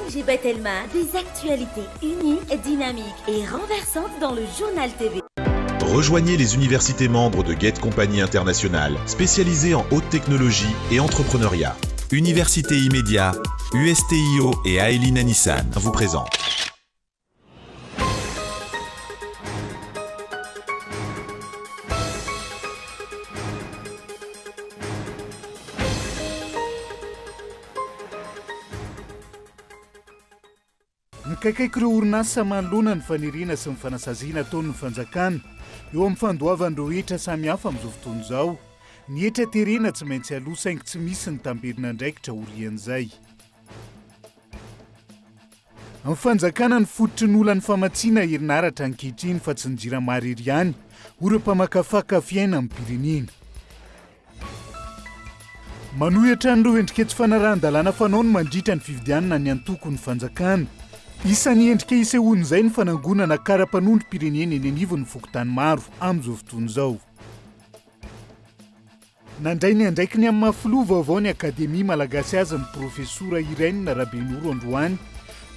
MGB Telma, des actualités uniques, dynamiques et renversantes dans le journal TV. Rejoignez les universités membres de Get Compagnie Internationale, spécialisées en haute technologie et entrepreneuriat. Université Immédiat, USTIO et Aelina Nissan vous présentent. Mikaiky ireo orinasa manoloana ny faniriana sy ny fanasaziana ataon'ny fanjakana eo amin'ny fandoavan'ireo hetra samihafa amin'izao fotoana izao. Ny hetra terena tsy maintsy aloha saingy tsy misy ny tamberina ndraikitra orian'izay. Amin'ny fanjakana ny fototry ny olana famatsiana herinaratra ankehitriny fa tsy ny jiramary ery ihany ireo mpamakafaka fiaina amin'ny pirenena. Manohitra an'ireo endriketsy fanarahan-dalàna fanaony mandritra ny fifidianana ny antoko ny fanjakana. Isan'ny endrika isehoany izay ny fanangonana kara-panondro pirenena eny anivon'ny fokotany maro amin'izao fotoana izao. Nandray ny andraikiny amin'ny mahafiloha vaovao ny akademia malagasy azy ny profesora Irene Rabenoro Androany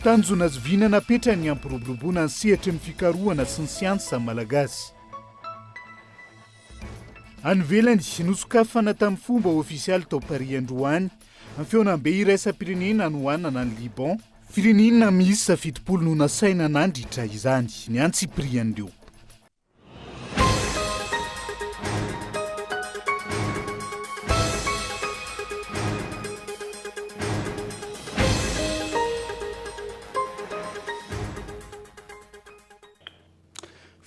tanjona zoviana napetra ny ampiroboroboana ny sehatry ny fikarohana sy ny siansa malagasy. Anivelany nosokafana tamin'ny fomba ofisialy tao Paris Androany amin'ny feonambe iraisam-pirenena anohanana ny Liban. Firenena misy safidipolo no nasaina nandritra izany ny antsiprian'ireo.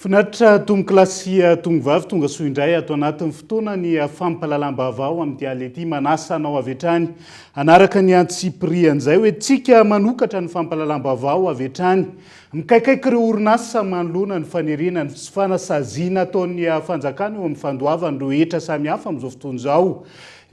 Finaritra tongo-kilasy tongovavy tonga soa indray ato anatin'ny fotoana ny fampahalalam-baovao amin'ny dialety manasa anao avy hatrany anaraka ny antsiprian'izay hoe tsika manokatra ny fampahalalam-baovao avy hatrany mikaikaiky ireo orinasa manoloana ny fanerena ny fanasaziana ataon'ny fanjakana eo amin'ny fandoavan'ireo hetra samihafa amin'izao fotoana izao.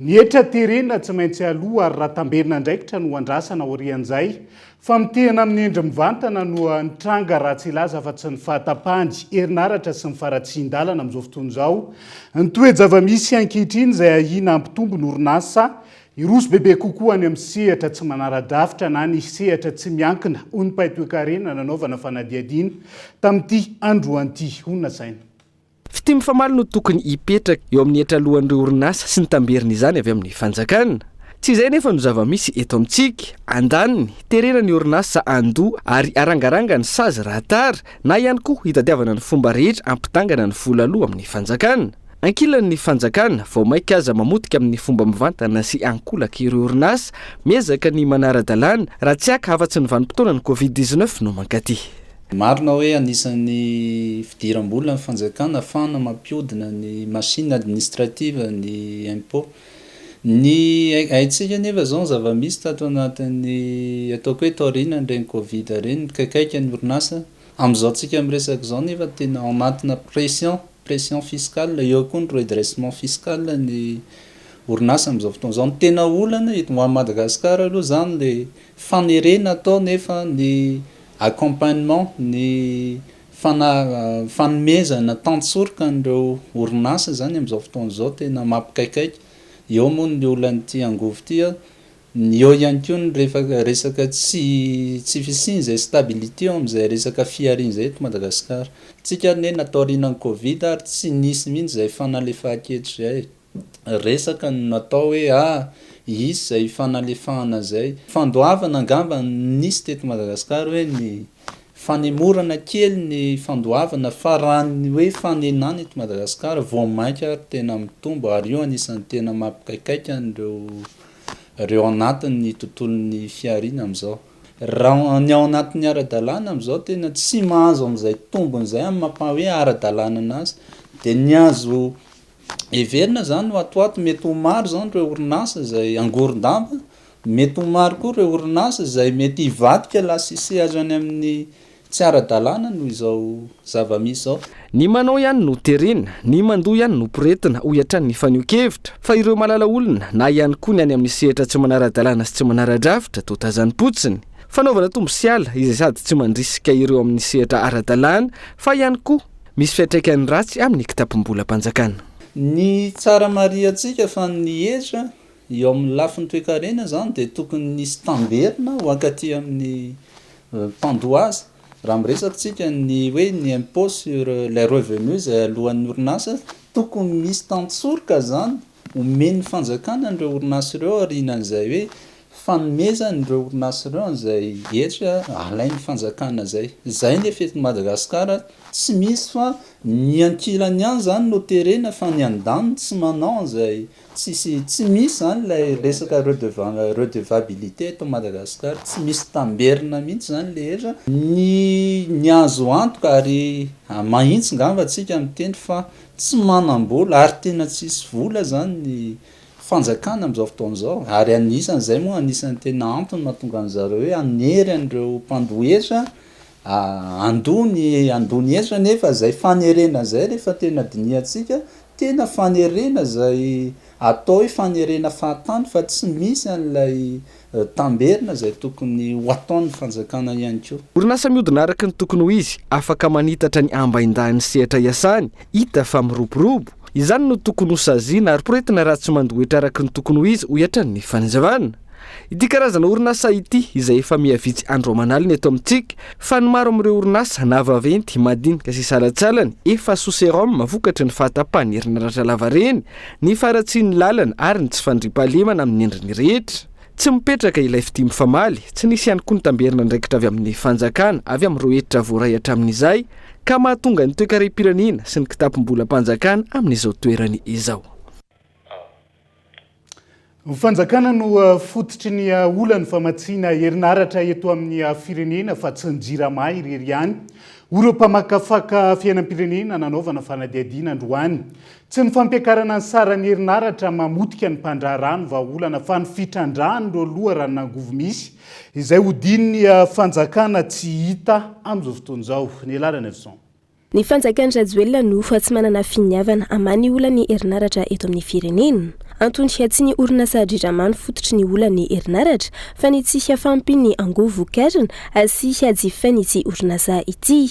Ny hetra terena tsy maintsy aloha ary raha tamberina ndraikitra no andrasana orian'izay fa mitehana amin'ny endry mivantana no nitranga raha tsy ilaza fa tsy ny fahatapahany herinaratra sy ny faratsin-dalana amin'izao fotoana izao. Ny toe-javamisy ankehitriny izay ahina ampitombo ny orinasa iroso bebe kokoa any amin'ny sehatra tsy manara-drafitra na ny sehatra tsy miankina hoy ny mpahay-toe-karena nanaovana fanadihadiana tamin'ity androan'ity honina saina. Fitimy famaly no tokony hipetraka eo amin'ny hetra alohan'ireo orinasa sy ny tamberina izany avy amin'ny fanjakana. Tsy izay nefa no zava-misy eto amintsika, andaniny, terena ny orinasa andoha ary arangaranga ny sazy rahatara na ihany koa hitadiavana ny fomba rehetra ampitangana ny vola aloha amin'ny fanjakana. Ankilan'ny fanjakana vao maika aza mamotika amin'ny fomba mivantana sy ankolaka ireo orinasa miezaka ny manara-dalàna raha tsy aka afa-tsy ny vanim-potoana ny Covid-19 no mankaty. Marina hoe anisan'ny fidiram-bola ny fanjakana ahafahana mampiodina ny machine administrative ny impôt. Ny haitsika nefa zao zava-misy tato anatin'ny ataoko hoe taoriana ireny Covid ireny kaikaiky ny orinasa amin'izao tsika miresaka zao nefa tena anatina pression fiscale eo koa ny redressement fiscal ny orinasa amin'izao fotoana izao. Ny tena olana eto Madagasikara aloha zany le fanerena atao nefa ny accompagnement ny fanomezana tantsorika n'ireo orinasa zany amin'izao fotoana izao tena mampikaikaiky. Eo moa ny olan'ity angovo ity eo ihany koa ny resaka tsy fisiny zay stabilité amin'izay resaka fiariana zay eto Madagasikara. Tsika ne natao rianan'ny Covid ary tsy nisy mihitsy zay fanalefahan-kevitra zay. Resaka natao hoe isy zay fanalefahana zay. Fandoavana angamba nisy teto Madagasikara hoe ny fanemorana kely ny fandoavana farany hoe fanenana eto Madagasikara vao mainka ary tena mitombo ary io anisan'ny tena mampikaikaiky ireo anatin'ny tontolon'ny fiariana amin'izao. Raha ny ao anatin'ny ara-dalàna amin'izao tena tsy mahazo amin'izay tombony izay amin'ny mampaha hoe ara-dalàna anazy dia ny azo heverina zany no atoato mety ho maro zany ireo orinasa izay angoron-damba, mety ho maro koa ireo orinasa izay mety hivadika lasise azo any amin'ny tsy ara-dalàna noho izao zava-misy zao. Ny manao ihany no terena, ny mandoha ihany no poretina ho hiatrany ny faneho-kevitra fa ireo malala olona na ihany koa ny any amin'ny sehatra tsy manara-dalàna sy tsy manara-drafitra toa tazany-potsiny. Fanaovana tombo sy ala izay sady tsy mandrisika ireo amin'ny sehatra ara-dalàna fa ihany koa misy fiantraikany ratsy amin'ny kitapom-bola mpanjakana. Ny tsara mariantsika fa ny hetra eo amin'ny lafiny toe-karena zany de tokony nisy tamberina ho ankaty amin'ny pandoise raha miresakytsika ny hoe ny impôt sur les revenus zay alohan'ny orinasa tokony misy tantsorika zany omen'ny fanjakana an'ireo orinasa ireo arinan'izay hoe fanomezany ireo orinasa ireo an'izay hetra alain'ny fanjakana zay nefa eto Madagasikara tsy misy fa ny ankilany ihany zany no terena fa ny andaniny tsy manao an'izay tsy misy zany lay resaka redevabilité eto Madagasikara tsy misy tamberina mihitsy zany le hetra ny azo antoka ary mahitsy ngamba tsika miteny fa tsy manam-bola ary tena tsisy vola zany ny fanjakana amin'izao fotoan'izao ary anisan'izay moa anisan'ny tena antony mahatonga an'zareo hoe anery an'ireo mpandohetra andony hetra nefa zay fanerena zay rehefa tena diniatsika tena fanerena zay atao hoe fanerena fahatany fa tsy misy an'ilay tamberina zay tokony ho ataon'ny fanjakana ihany koa. Orinasa mihodina araka ny tokony ho izy afaka manitatra ny ambaindahany sehatra iasany hita fa miroborobo izany no tokony ho saziana ary poretina raha tsy mandohetra araka ny tokony ho izy ho iatran'ny fanazavana. Ity karazana orinasa ity izay efa miavitsy andro aman'alina eto amintsika fa ny maro amin'ireo orinasa na vaventy madinika sy salatsalany efa soserom vokatry ny fahatapahan-herinaratra lavareny ny faratsiany lalana ary ny tsy fandriam-pahalemana amin'ny endriny rehetra. Tsy mipetraka ilay fidimy famaly, tsy nisy ihany koa ny tamberina ndraikitra avy amin'ny fanjakana avy amin'ireo hetra voaray hatramin'izay ka mahatonga ny toe-karem-pirenena sy ny kitapom-bolam-panjakana amin'izao toerany izao. Ny fanjakana no fototry ny olany famatsiana herinaratra eto amin'ny firenena fa tsy njirama irery ihany. Ireo mpamakafaka fiainam-pirenena nanaovana fanadihadiana androany. Tsy ny fampiakarana ny sarany herinaratra mamotika ny mpandrarano vahaolana fa ny fitrandrahany ireo loharano nangovo misy izay hodin'ny fanjakana tsy hita amin'izao fotoan'izao. Ny alarana Evson. Ny fanjakana Rajoelina no fa tsy manana finiavana amany olany herinaratra eto amin'ny firenena. Antony tsy ny orinasa driramany fototry ny olany herinaratra fa ny tsy hiafampy ny angovo vokarina sy hiajifainy ity orinasa ity.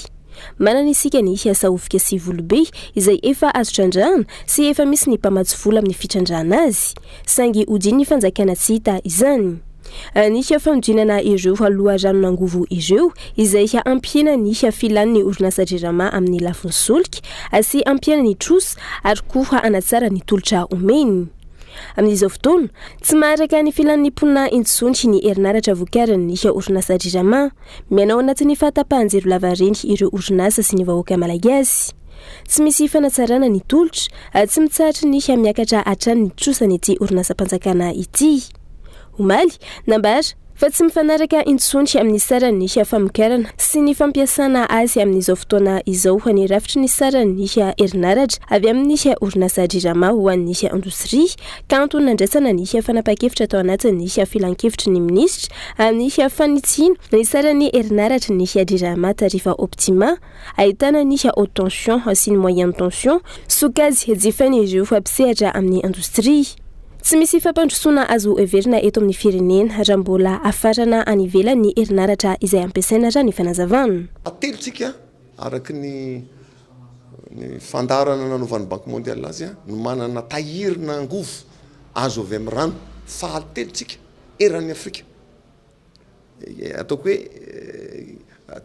Manana isika ny hiasa ovika sy volobe izay efa azo trandrahana sy efa misy ny mpamatsy vola amin'ny fitrandrahana azy. Sangy hodiny ny fanjakana tsy hita izany. Ny famodrinana ireo aloha rano nangovo ireo izay ampiana ny filan'ny orinasa drirama amin'ny lafiny solika sy ampiana ny trosa ary koa anatsara ny tolotra omeny. Amin'izao fotoana tsy maharaka ny filan'ny mponina intsonty ny herinaratra vokariny ny orinasa drirama mianao anatin'ny fahatapahan-jero lavareny ireo orinasa sy ny vahoaka malagasy. Tsy misy fanatsarana ny tolotra tsy mitsahatra ny miakatra hatrany ny trosany ity orinasa panjakana ity. Omaly nambara fa tsy mifanaraka intsonty amin'ny sarany ny famokarana sy ny fampiasana azy amin'izao fotoana izao ho ny rafitry ny sarany ny herinaratra avy amin'ny orinasa drirama ho an'ny indostria ka antony nandraisana ny fanapa-kevitra atao anatin'ny filan-kevitry ny minisitra amin'ny fanitsino ny sarany herinaratra ny drirama tarifa optima ahitana ny haute tension sy ny moyenne tension sokazy jifainy ireo fampisehatra amin'ny indostria. Tsy misy fampandrosoana azo everina eto amin'ny firenena raha mbola afarana any ivelany ny herinaratra izay ampiasaina raha ny fanazavana. Atelotsika araka ny fandarana nanaovan'ny Banque mondiale azy no manana tahirina angovo azo avy amin'ny rano fahatelotsika eran'ny Afrika. Ataoko hoe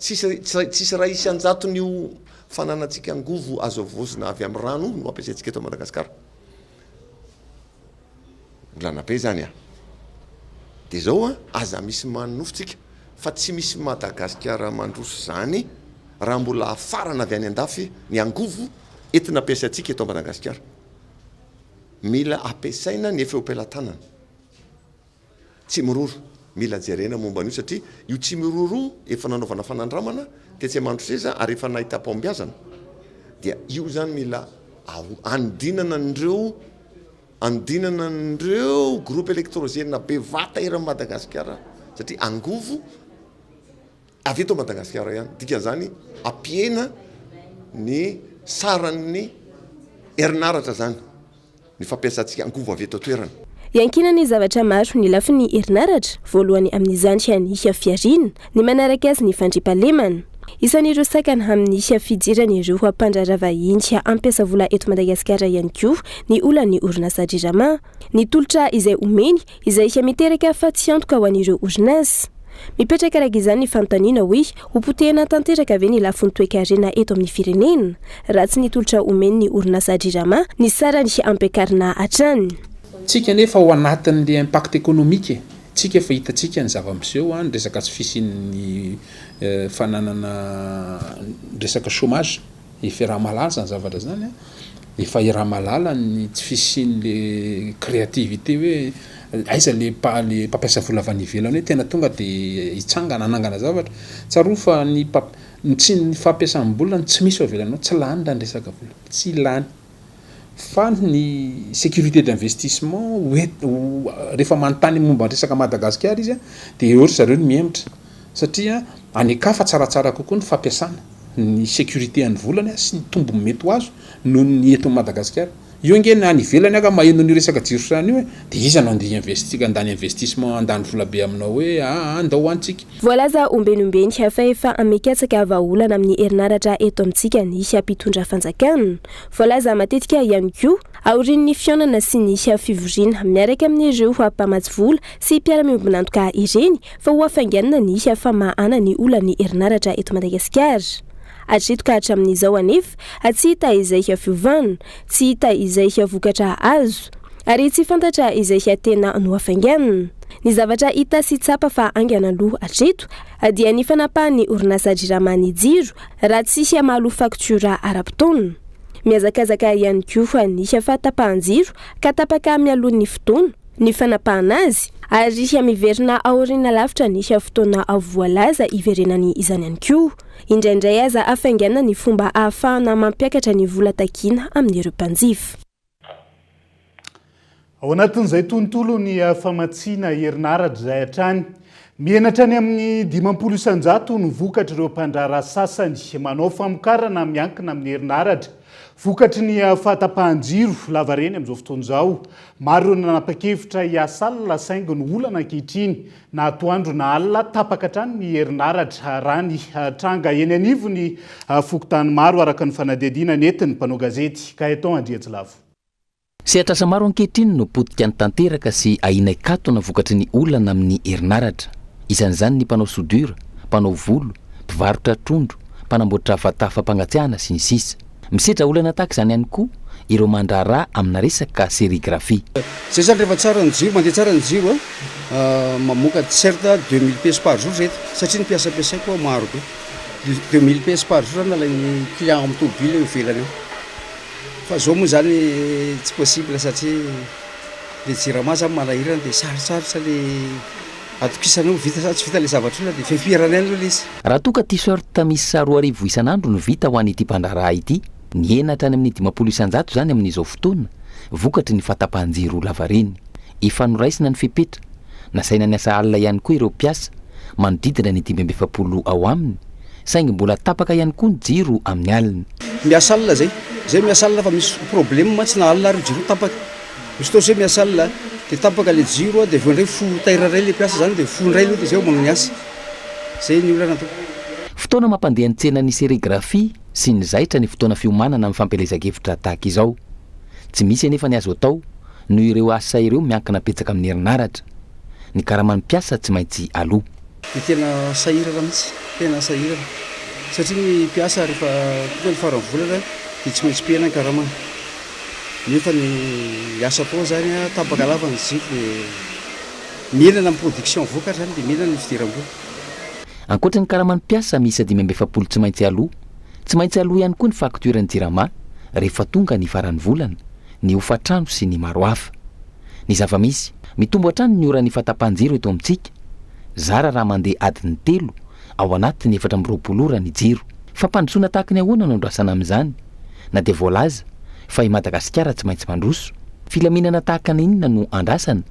tsisy raha isy anjaton'io fananatsika angovo azo avozina avy amin'ny rano no ampiasaintsika eto Madagasikara. Volana be zany de zao aza misy manofotsika fa tsy misy Madagasikara mandroso zany raha mbola afarana avy any andafy ny angovo entina ampiasaintsika eto Madagasikara. Mila ampiasaina ny efa opelantanana tsy miroro mila jerena momba an'io satria io tsy miroro efa nanaovana fanandramana de tsy mandroseza ary efa nahita pambiazana dia io zany mila andinana andinana groupe électrogène bevata eran'ny Madagasikara satria angovo avy eto Madagasikara ihany dikan'izany ampiena ny saran'ny herinaratra zany ny fampiasantsika angovo avy eto toerana. Iankina ny zavatra maro ny lafiny herinaratra voalohany amin'izany ny fiarina ny manaraka azy ny fandriampahalemana isan'ireo sakana amin'ny fidirana ireo hampandraravahinika ampiasa vola eto Madagasikara ihany koa ny olan'ny orinasa Dirama, ny tolotra izay omeny izay miteraka fa tsy antoka ho an'ireo orinasa. Mipetraka araka izany ny fanontaniana hoe hopotehana tanteraka ve ny lafin'ny toe-karena eto amin'ny firenena raha tsy ny tolotra omeny ny orinasa Dirama ny sarany ampiakarina hatrany. Tsika nefa ao anatin'le impact économique tsika efa hitantsika ny zava-miseho ny resaka tsy fisian'ny fananana resaka chômage efa raha-malala zany zavatra zany efa raha-malala ny tsy fisian'le créativité hoe aiza le mpampiasa vola avy any ivelany hoe tena tonga dia hitsangana anangana zavatra tsaroa fa ny fampiasan'ny-bolana tsy misy avelanao tsy lany ny resaka vola tsy lany fa ny sécurité d'investissement rehefa manontany momba resaka Madagasikara izy dia ohatra zareo ny miemitra satria anekafa tsaratsara kokoa ny fampiasana ny sécurité an'ny volana sy ny tombo mety ho azo noho ny eto Madagasikara. Io ngena any ivelany aka maheno ny resaka jirosany io dia izy anao andeha investika andany investissement andany vola be aminao hoe andao antsika. Voalaza ombenombeny fa efa amekatsaka vahaolana amin'ny herinaratra eto amintsika ny mpitondra fanjakana. Voalaza matetika ihany koa aorian'ny fionana sy ny fivoriana miaraka amin'ireo mpamatsy vola sy mpiara-miombonantoka ireny fa ho afanganana ny famahana ny olan'ny herinaratra eto Madagasikara. Atretoka hatramin'izao anefa tsy hita izay fiovana, tsy hita izay vokatra azo ary tsy fantatra izay tena no afanganana. Ny zavatra hita sy tsapa fa angana aloha atreto dia ny fanapahan'ny orinasa Dirama ny jiro raha tsy mahalo faktura ara-potoana. Miazakazaka ihany koa ny fatapahan-jiro ka tapaka mialohan'ny fotoana ny fanapahana azy ary miverina aoriana lavitra ny fotoana voalaza iverenany izany ihany koa. Indraindray aza afaingana ny fomba ahafahana mampiakatra ny vola takiana amin'ireo mpanjifa. Ao anatin'izay tontolo ny famatsiana herinaratra izay hatrany mienatra any amin'ny 50 isanjato ny vokatra ireo mpandrara sasany manao famokarana miankina amin'ny herinaratra. Vokatry ny fahatapahan-jiro lavareny amin'izao fotoana izao, maro ireo nanapa-kevitra hiasa alina saingy ny olana ankehitriny na atoandro na alina tapaka hatrany ny herinaratra raha ny tranga eny anivo ny fokotany maro araka ny fanadihadiana nentin'ny mpanao gazety Kaeton Andriatsilavo. Sehatrasa maro ankehitriny no potika ny tanteraka sy ahinay-katona vokatry ny olana amin'ny herinaratra. Isan'izany ny mpanao sodura, mpanao volo, mpivarotra trondro, mpanamboatra vata fampangatsiahana sy ny sisa. Misedra olana tahaka izany ihany koa ireo mandraharaha amina resaka sérigraphie. Zay zany rehefa tsara ny jiro, mandeha tsara ny jiro mamoaka t-shirt 2000 pièces par jour reto satria ny piasapiasaiko maro be. 2000 pièces par jour nalainy client amin'ny tobile eo ivelany eo. Fa zao moa zany tsy possible satria le jirama zany malahirana dia sarotsarotra le atokisanao vita tsy vita le zavatra dia fefirany any aloha izy. Raha toa ka t-shirt misy 4,000 isan'andro no vita ho an'ity mpandraharaha ity, ny enatra any amin'ny 50 isanjato zany amin'izao fotoana, vokatry ny fatapahan-jiro lavareny. Ifanoraisina ny fepetra, nasaina ny asa alina ihany koa ireo mpiasa, manodidina ny 570 ao aminy, saingy mbola tapaka ihany koa ny jiro amin'ny alina. Miasa alina zay miasa alina fa misy problème mantsy na alina ary jiro tapaka. Misy tao zay miasa alina dia tapaka le jiro dia voandray fo taira ray le mpiasa zany dia fo ray aloha dia zay magnano ny asa. Zay ny olana atao. Fotoana mampandeha ny tsena ny sérigraphie sy ny zaitra ny fotoana fiomanana amin'ny fampelezakevitra tahaka izao. Tsy misy anefa ny azo atao no ireo asa ireo miankina petsaka amin'ny herinaratra. Ny karaman'ny mpiasa tsy maintsy aloha. Tena sahirana mihitsy, tena sahirana. Satria ny mpiasa rehefa tonga ny faran'ny volana dia tsy maintsy pihana ny karamana. Nefa ny asa atao zany tapaka lava ny jiro dia mienana amin'ny production vokatra zany dia mienana ny fidiram-bola. Ankoatra ny karaman'ny mpiasa misy 570 tsy maintsy aloha. Tsy maintsy aloha ihany koa ny fakturany jirama rehefa tonga ny faran'ny volana, ny hofatrano sy ny maro hafa. Ny zava-misy mitombo hatrany ny oran'ny fatapahan-jiro eto amintsika. Zara raha mandeha adiny 3 ao anatiny 420 ora ny jiro. Fampandrosoana tahaka ny ahoana no andrasana amin'izany? Na dia voalaza fa i Madagasikara tsy maintsy mandroso. Filaminana tahaka n'inona no andrasana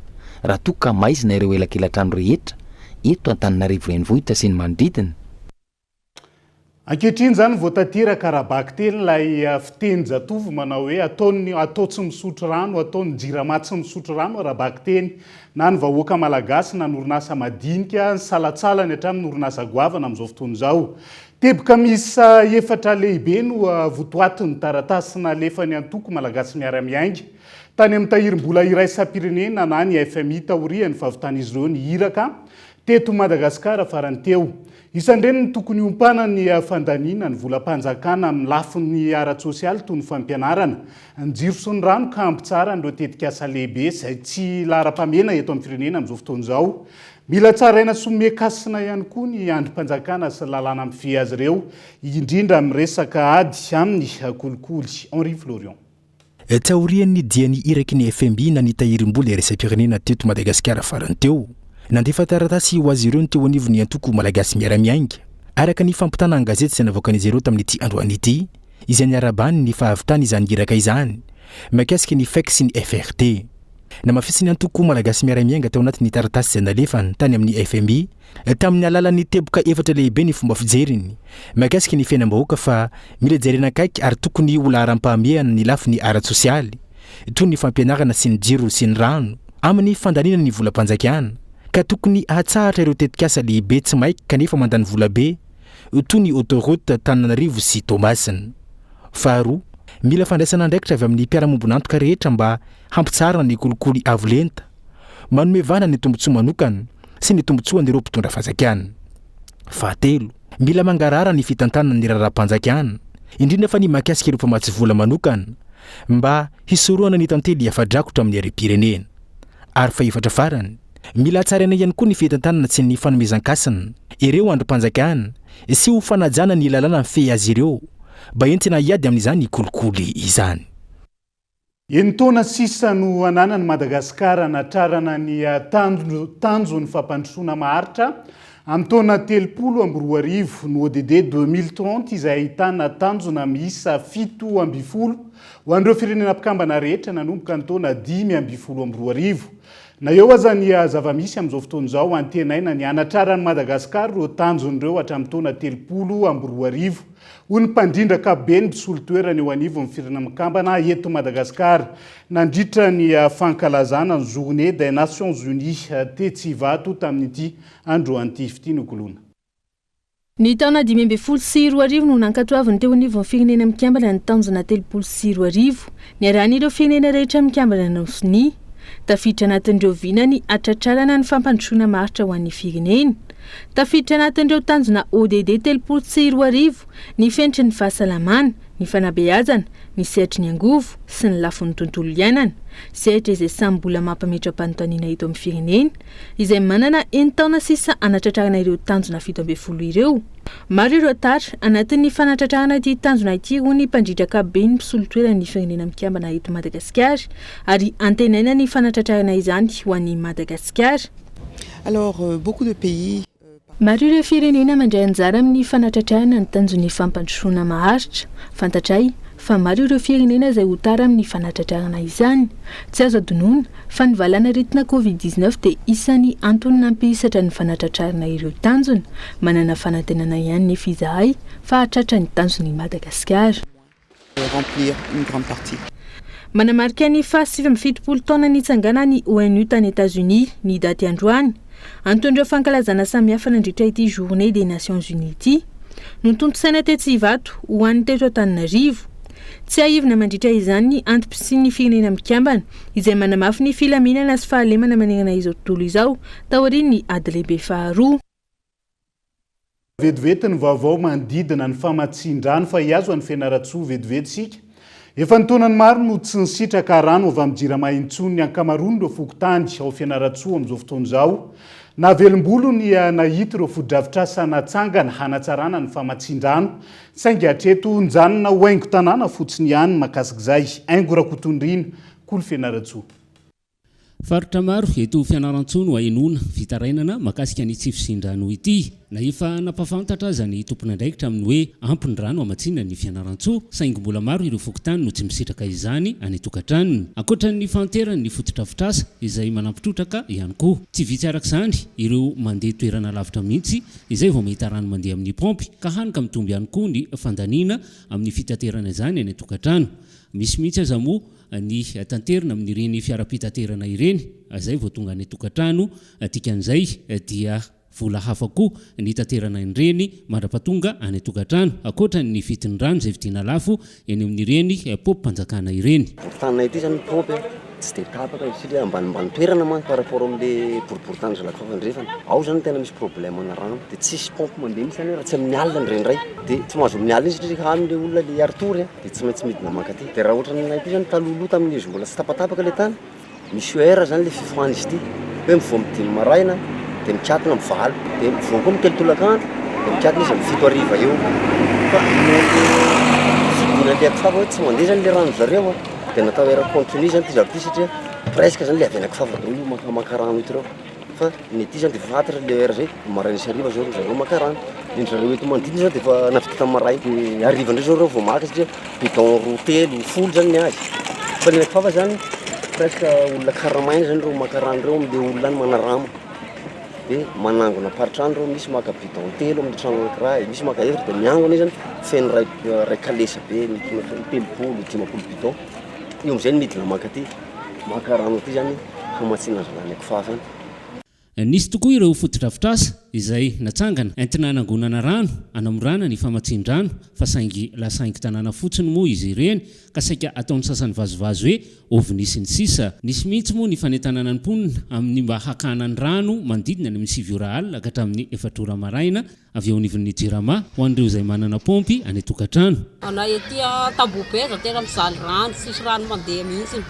raha toa ka maizina ireo elakelan-trano rehetra eto Antananarivo renivohitra sy ny manodidina. ankehitriny zany voatateraka rabaka teny lay fiteny jatovo manao hoe atao tsy misotro rano, ataony jirama tsy misotro rano rabaka teny na ny vahoaka malagasy na ny orinasa madinika salatsalany hatramin'ny orinasa goavana amin'izao fotoana izao. Teboka misy efatra lehibe no votoatin'ny taratasy na lefany antoko malagasy miara-miainga tany amin'ny tahirim-bola iraisam-pirenena na ny FMI taoriany fahavitan'izy ireo ny hiraka teto Madagasikara farany teo. Isan'ireny ny tokony ompana ny fandaniana ny volam-panjakana amin'ny lafin'ny ara-tsosialy toy ny fampianarana, ny jiro sy ny rano ka ampy tsara ireo tetikasa lehibe izay tsy lara-pamena eto amin'ny firenena amin'izao fotoana izao. Mila tsaraina sy mekasina ihany koa ny andrim-panjakana sy lalàna mifehy azy ireo, indrindra amin'ny resaka ady amin'ny kolikoly. Henri Florian. Taorian'ny diany iraky ny FMI na ny tahirim-bola iraisam-pirenena teto Madagasikara farany teo. Nandefa taratasy ho azy ireo ny teo anivon'ny antoko malagasy miara-miainga araka ny fampitana ny gazety izay navoakan'izy ireo tamin'ity androany ity izay niarabany ny fahavitany izany iraka izany mahakasiky ny FEC sy ny FRT. Namafisy ny antoko malagasy miara-miainga tao anatin'ny taratasy izay nalefany tany amin'ny FMI tamin'ny alalan'ny teboka efatra lehibe ny fomba fijeriny mahakasiky ny fiainam-bahoaka fa mila jerena akaiky ary tokony ho laharam-pahamehana ny lafiny ara-tsosialy toy ny fampianarana sy ny jiro sy ny rano amin'ny fandaniana ny volam-panjakana ka tokony hatsahatra ireo tetikasa lehibe tsy maiky kanefa mandany vola be toy ny autoroute Tananarivo sy Tomasina. Faharoa, mila fandraisana andraikitra avy amin'ny mpiara-mombonantoka rehetra mba hampitsarana ny kolikoly avo lenta, manome vana ny tombotsoa manokana sy ny tombotsoa an'ireo mpitondra fanjakana. Fahatelo, mila mangarara ny fitantanana ny raharaham-panjakana indrindra fa ny mahakasika ireo mpamatsy vola manokana mba hisoroana ny tantely afadrakotra amin'ny harem-pirenena. Ary faefatra farany, mila tsaraina ihany koa ny fitantanana sy ny fanomezan-kasina ireo andrim-panjakana sy ho fanajana ny lalàna mifehy azy ireo mba entina hiady amin'izany kolikoly izany. Enitaona sisa no ananan'i Madagasikara natrarana ny tanjon'ny fampandrosoana maharitra amin'ny taona 2020 no ODD 2030 izay ahitana tanjona miisa 7.20 ho an'ireo firenena mpikambana rehetra nanomboka ny taona 5.20. Na eo aza ny zava-misy amin'izao fotoana izao antenaina ny anatraran'i Madagasikara ireo tanjon'ireo hatramin'ny taona 2020 ho ny mpandrindra ankapobeny mpisolo toerana eo anivon'ny firenena mikambana eto Madagasikara nandritra ny fankalazana ny Journée des Nations Unies Tetsivato tamin'ity androany ity nokolona. Ny taona 2020 no nankatoaviny teo anivon'ny firenena mikambana ny tanjona 2020 ny arahan'ireo firenena rehetra mikambana ny Osnia tafiditra anatin'ireo vinany atratrarana ny fampandrosoana maharitra ho an'ny firenena. Tafiditra anatin'ireo tanjona ODD 2020 ny fentry ny fahasalamana, ny fanabeazana, ny sehatry ny angovo sy ny lafin'ny tontolo iainana, sehatra izay samy mbola mampametra-panontaniana eto amin'ny firenena izay manana enitaona sisa anatratrarana ireo tanjona 7.20 ireo. Maro ireo tatra anatin'ny fanatratrarana ity tanjona ity ho ny mpandrindra ankapobeny mpisolo toerana ny firenena mikambana eto Madagasikara ary antenaina ny fanatratrarana izany ho an'ny Madagasikara. Alors beaucoup de pays Maro ireo firenena mandray anjara amin'ny fanatratrarana ny tanjon'ny fampandrosoana maharitra. Fantatray fa maro ireo firenena izay ho tara amin'ny fanatratrarana izany. Tsy azo adonona fa ny valana aretina Covid-19 dia isan'ny antony nampihisatra ny fanatratrarana ireo tanjona, manana fanantenana ihany nefa izahay fa hatratra ny tanjon'i Madagasikara. Remplir une grande partie. Manamarika ny fa-770 taona nitsangana ny ONU tany États-Unis ny daty androany. Anton'ireo fankalazana samihafa nandritra ity Journée des Nations Unies ity no tontosaina Tetsivato ho an'ny teto Antananarivo. Tsy ahivina mandritra izany ny antipy sy ny firenena mikambana izay manamafy ny filaminana sy fahalemana manerana izao tontolo izao taorian'ny ady lehibe faharoa. Vetivety ny vaovao manodidina ny famatsin-drano fa hiazo ny fianaratsoa vetivetysika. Efa ny taonany maro no tsy nisitraka rano avy amin'ny jirama intsony ankamaroany ireo fokotany ao fianaratsoa amin'izao fotoana izao. Navelim-bolo ny nahita ireo fodrafitrasa natsangana hanatsarana ny famatsin-drano saingy hatreto njanona ho haingo tanàna fotsiny ihany mahakasika izay. Haingo rakotondriana koly fianaratsoa. Faritra maro eto fianaran-tsoa no hainoana fitarainana mahakasika ny tsy fisin-drano ity na efa napafantatra zany tompona ndraikitra amin'ny hoe ampony rano amatsinana ny fianaran-tsoa saingy mbola maro ireo fokotany no tsy misitraka izany any tokantranony. Ankoatran'ny fanterany ny fototra-fitrasa izay manampitrotraka ihany koa. Tsy vitsy araka izany ireo mandeha toerana lavitra mihitsy izay vao mahita rano mandeha amin'ny pompy ka hanika mitomby ihany koa ny fandaniana amin'ny fitaterana izany any tokantrano. Misy mihitsy aza moa ny tanterina amin'ireny fiara-pitaterana ireny izay vao tonga any tokantrano tikan'izay dia vola hafa koa ny tanterana ireny mandra-pahatonga any tokantrano ankoatra ny vitin'ny rano izay vidiana lafo eny amin'ireny pompy-panjakana ireny. Tanana ity zany pompy tsy dia tapaka satria ambanimbany toerana man par rapport amin'le boriboritany zalaky fafandrefana. Ao zany tena misy problème ana rano dia tsisy pompy mandeha misy raha tsy amin'ny alina ndrendray dia tsy mahazo amin'ny alina izy satria amin'le olona le artory dia tsy maintsy midina mankaty. Dia raha ohatra ny ity zany talohaloha tamin'izy mbola tsy tapatapaka le tany misy heure zany le fifohany izy ity hoe mivoa amin'ny 5 maraina dia mikatina amin'ny 9 dia mivoa koa amin'ny 3 tolakandro dia mikatina izy amin'ny 7 hariva eo. Fa vidina le akifafa hoe tsy mandeha zany le rano zareo dia natao era continue zany ty zavatra ty satria presque zany le avy anakifafa daholo maka rano ito reo. Fa ny ity zany dia fantatra le heure zay maraina sy hariva zao zareo maka rano. Dia zareo eto manodidina zao dia efa navita tamin'ny maraina dia hariva indray zao reo vao maka satria bidon roa telo folo zany ny azy. Fa ny akifafa zany presque olona karamaina zany reo maka rano reo amin'le olona any manarama. Dia manangona paritrano reo misy maka bidon telo amin'ny trano anankiray, misy maka efatra dia miangona zany feno ray kalesa be mitona feno 30 bidon. Io amin'izay midina maka ty maka rano ty zany hamatsiana azy lany akifafa any. Nisy tokoa ireo fototra-fitrasa izay natsangana entina nangonana rano anamorana ny famatsin-drano fa saingy lasaingy tanàna fotsiny moa izy ireny ka saika ataon'ny sasany vazovazo hoe ovinisy ny sisa. Nisy mihitsy moa ny fanentanana ny mponina amin'ny mba hakana ny rano manodidina ny amin'ny 7 ora alina ka hatramin'ny 4 ora maraina avy eo anivon'ny jirama ho an'ireo izay manana pompy any tokantrano. Anay ety Tabobe zao tena mizaly rano, sisy rano mandeha mihitsy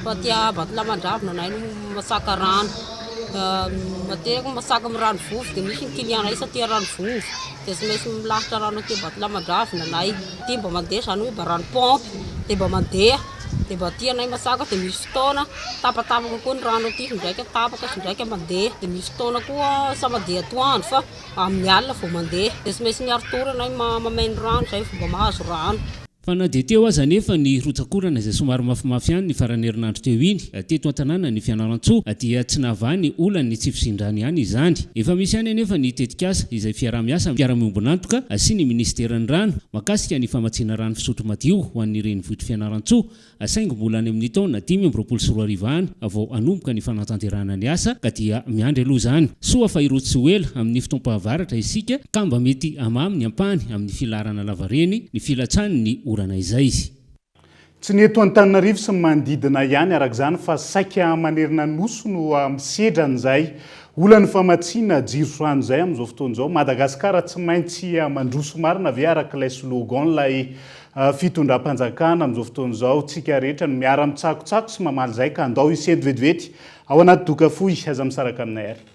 fa tia Batolamandravo nanay no masaka rano. Mateka masaka amin'ny rano vovo dia misy ny kilianay sa tia rano vovo dia tsy maintsy milahitra rano tia Batolamandravo nanay tia mba mandeha zany hoe mba rano pompy dia mba mandeha dia mba tianay masaka dia misy fotoana tapatapaka koa ny rano ity sindraika tapaka sindraika mandeha dia misy fotoana koa sa mandeha atoandro fa amin'ny alina vao mandeha dia tsy maintsy miaritory anay mamainy rano zay fomba mahazo rano. Fa na dia teo aza nefa ny rotsakorana izay somary mafimafy ihany ny farany herinandro teo iny teto an-tanàna ny fianaran-tsoa dia tsy navany olany ny tsy fisindrany ihany izany. Efa misy ihany anefa ny tetikasa izay fiaraha-miasa fiaraha-miombonantoka sy ny ministeran'ny rano makasika ny famatsiana rano fisotro madio ho an'ny renivohitra fianaran-tsoa saingy mbola any amin'ny taona 2024 any vao anomboka ny fanatanterahana ny asa ka dia miandry aloha izany. Soa fa irotso sy ela amin'ny fotoam-pahavaratra isika ka mba mety amamy ny ampany amin'ny filarana lavareny ny filatsany ny orana izay. Tsy ny eto Antananarivo sy manodidina ihany araka izany fa saika manerina noso no misedra an'izay olany famatsiana jiro rano izay amin'izao fotoan'izao. Madagasikara tsy maintsy mandroso marina ve araka ilay slogan ilay fitondram-panjakana amin'izao fotoan'izao tsika rehetra no miara-mitsakotsako sy mamaly izay ka andao isedy vetivety ao anaty doka fohy aza misaraka aminay ary.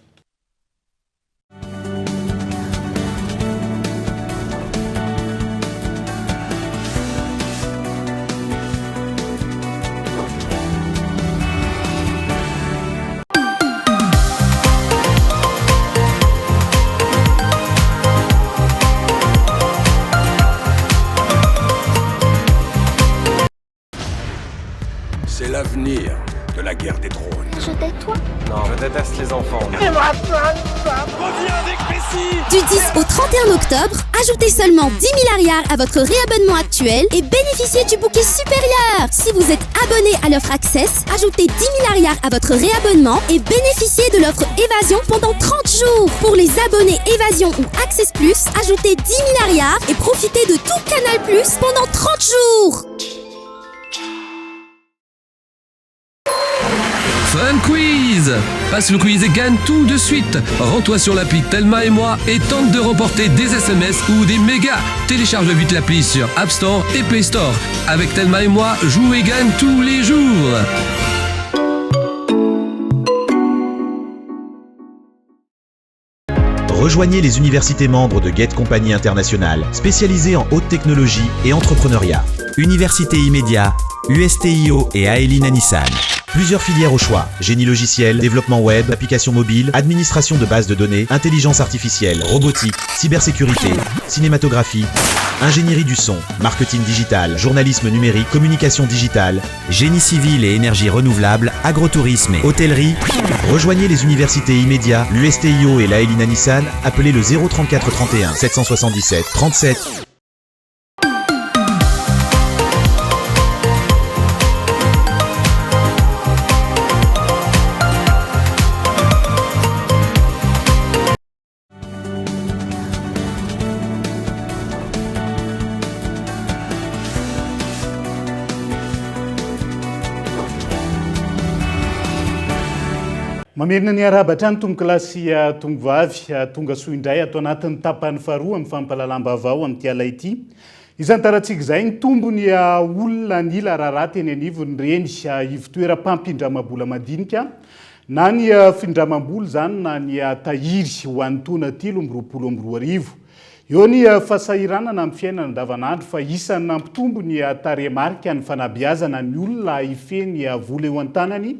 C'est l'avenir de la guerre des drones. Je tais-toi. Non, je déteste les enfants. Reviens avec Messi. Du 10 au 31 octobre, ajoutez seulement 10 000 arrières à votre réabonnement actuel et bénéficiez du bouquet supérieur. Si vous êtes abonné à l'offre Access, ajoutez 10 000 arrières à votre réabonnement et bénéficiez de l'offre Évasion pendant 30 jours. Pour les abonnés Évasion ou Access Plus, ajoutez 10 000 arrières et profitez de tout Canal Plus pendant 30 jours. Fun Quiz! Passe le quiz et gagne tout de suite. Rends-toi sur l'appli Thelma et moi et tente de remporter des SMS ou des mégas. Télécharge vite l'appli sur App Store et Play Store. Avec Thelma et moi, joue et gagne tous les jours. Rejoignez les universités membres de Get Compagnie Internationale, spécialisées en haute technologie et entrepreneuriat. Université Immédiat, USTIO et Aeline Nissan. Plusieurs filières au choix. Génie logiciel, développement web, applications mobiles, administration de bases de données, intelligence artificielle, robotique, cybersécurité, cinématographie, ingénierie du son, marketing digital, journalisme numérique, communication digitale, génie civil et énergie renouvelable, agrotourisme et hôtellerie. Rejoignez les universités immédiats, l'USTIO et l'AELINA Nissan, appelez le 034 31 777 37. Mamerina ny arabatra ny tonga kilasy tonga vavy tonga soa indray atao anatin'ny tapany faharoa amin'ny fampalalam-baovao amin'ity ala ity. Izany taratsika izay ny tombony olona nila raharaha teny anivony reny ivotoeram-pampindramam-bola madinika na ny findramam-bola zany na ny tahiry ho an'ny taona 2024. Eo ny fahasahiranana amin'ny fiainana andavanandro fa isan'ny nampitombo ny taremarika ny fanabeazana ny olona ifeny vola eo an-tanany.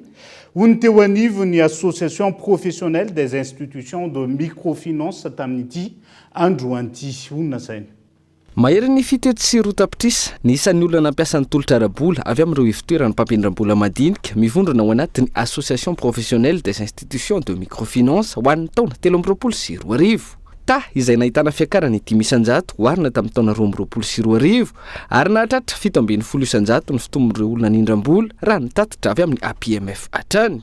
Hoy teo anivony Association professionnelle des institutions de Microfinance tamin'ity andro anty onona sainy. Mahery ny fitety sy rotapitrisa ny isan'ny olona nampiasa ny tolotrarabola avy amin'ireo ivotoerany mpampindram-bola madinika mivondrona ao anatin'ny Association professionnelle des institutions de Microfinance ho an'ny taona 2024. Izay nahitana fiakarana 500 oharina tamin'ny taona 2024 ary nahatratra 7.700 ny fitombon'ireo olona nindram-bola raha nitatitra avy amin'ny APMF hatrany.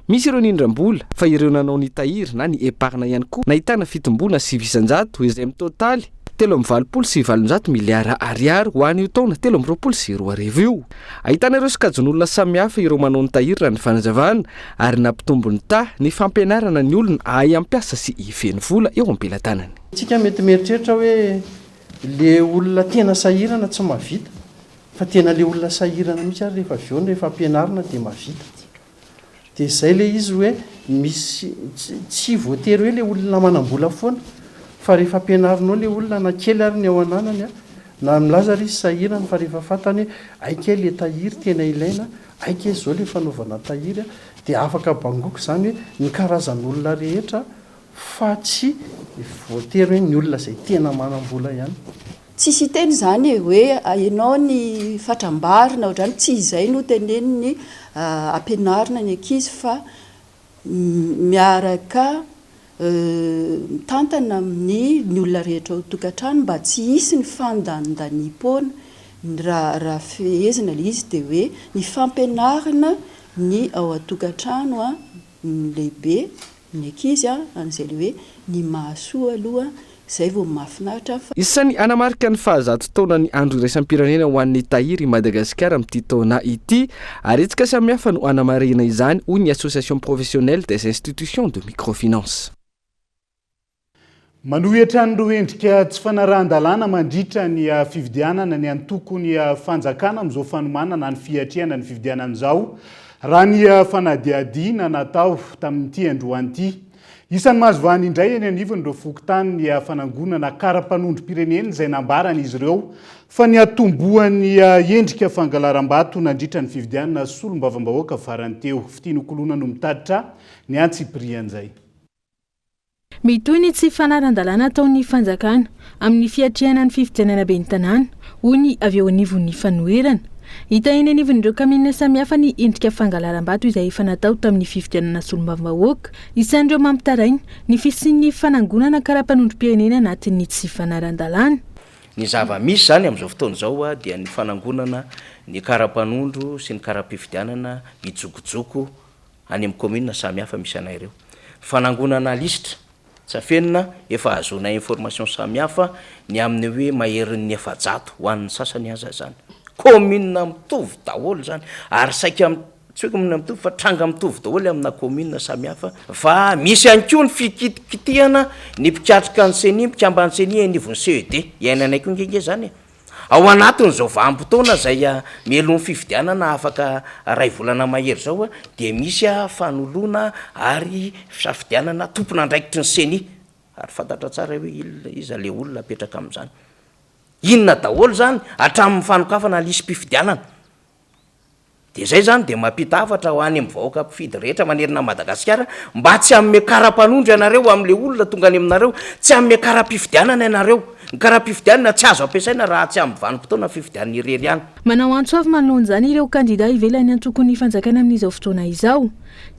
Misy ireo nindram-bola fa ireo nanao ny tahiry na ny épargne ihany koa nahitana fitombona 900 izay mitotaly 3.7 miliara ariary ho an'io taona 2024 io. Ahitana ireo sokajin'olona samihafa ireo manao ny tahiry raha ny fanazavana ary nampitombony ny fampianarana ny olona ahay ampiasa sy ifeny vola eo am-pelantanany. Tsika mety mieritreritra hoe le olona tena sahirana tsy mavita fa tena le olona sahirana mihitsy ary rehefa viona rehefa ampianarana dia mavita. Dia izay le izy hoe misy tsy voatery hoe le olona manam-bola foana fa rehefa ampianarinao le olona na kely ary ny ao ananany na milaza ry izy sahirana fa rehefa fantany aika le tahiry tena ilaina aika izao le fanaovana tahiry dia afaka bangoko izany hoe ny karazan'olona rehetra fa tsy voatery hoe ny olona izay tena manam-bola ihany. Tsisy teny izany hoe ianao ny fatrambarina ohatrany tsy izay no teneniny ampianarina ny ankizy fa miaraka mitantana amin'ny olona rehetra ao tokantrano mba tsy hisy ny fandanidaniam-poana raha fehezina le izy dia hoe ny fampianarana ny ao an-tokantrano ny lehibe ny ankizy an'izay le hoe ny mahasoa aloha izay vao mahafinaritra. Isan'ny anamarika ny fahazato taona ny andro iraisam-pirenena ho an'ny tahiry Madagasikara amin'ity taona ity ary etsika samihafa no anamarina izany hoy ny Association professionnelle des institutions de Microfinance. Manohitra ny endrika tsy fanarahan-dalàna mandritra ny fividianana ny antokony fanjakana amin'izao fanomanana ny fiatrehana ny fividianan'izao raha ny fanadiadiana natao tamin'ity androan'ity. Isan'ny mahazo indray eny anivony ireo fokontany ny fanangonana karapanondrom-pirenena izay nambarana izy ireo fa ny atombohan'ny endrika fangalaram-bato nandritra ny fividianana solombavam-bahoaka farany teo. Fitianokolona no mitaditra ny antsiprian'izay. Mitoy ny tsy fanaran-dalàna ataon'ny fanjakana amin'ny fiatrehana ny fividianana ben'ny tanàna hoy ny avy eo anivon'ny fanoherana. Hita eny anivon'ireo kaminina samihafa ny endrika fangalaram-bato izay efa natao tamin'ny fividianana solombavam-bahoaka. Isan'ireo mampitaraina ny fisian'ny fanangonana karapanondrom-pirenena anatin'ny tsy fanaran-dalàna. Ny zava-misy zany amin'izao fotoana izao dia ny fanangonana ny karapanondro sy ny karam-pividianana mijokojoko any amin'ny commune samihafa misy anay ireo. Fanangonana lisitra tsafenina efa azona information samihafa ny amin'ny hoe maherin'ny efajato ho an'ny sasany aza zany. Commune mitovy daholo zany ary saika tsy hoe commune mitovy fa tranga mitovy daholo amina commune samihafa fa misy ihany koa ny fikitikitihana ny mpikatrika ny seni mpikamba ny seni anivon'ny CED iainanay koa ngenge zany ao anatin'izao vanim-potoana zay melon'ny fividianana afaka ray volana mahery zao dia misy fanoloana ary fisafidianana tompona andraikitry ny seni ary fantatra tsara hoe iza le olona apetraka amin'izany. Inona daholo zany hatramin'ny fanokafana lisy mpifidianana de zay zany de mampitafatra ho any am'vahoaka mpifidy rehetra manerina Madagasikara mba tsy amin'ny kara-panondro ianareo am'le olona tonga any aminareo, tsy amin'ny kara-pifidianana ianareo. Ny kara-pifidianana tsy azo ampiasaina raha tsy amin'ny vanim-potoana fifidianana irery ihany. Manao antso avy manoloana zany ireo kandida ivelany antokony fanjakana amin'izao fotoana izao.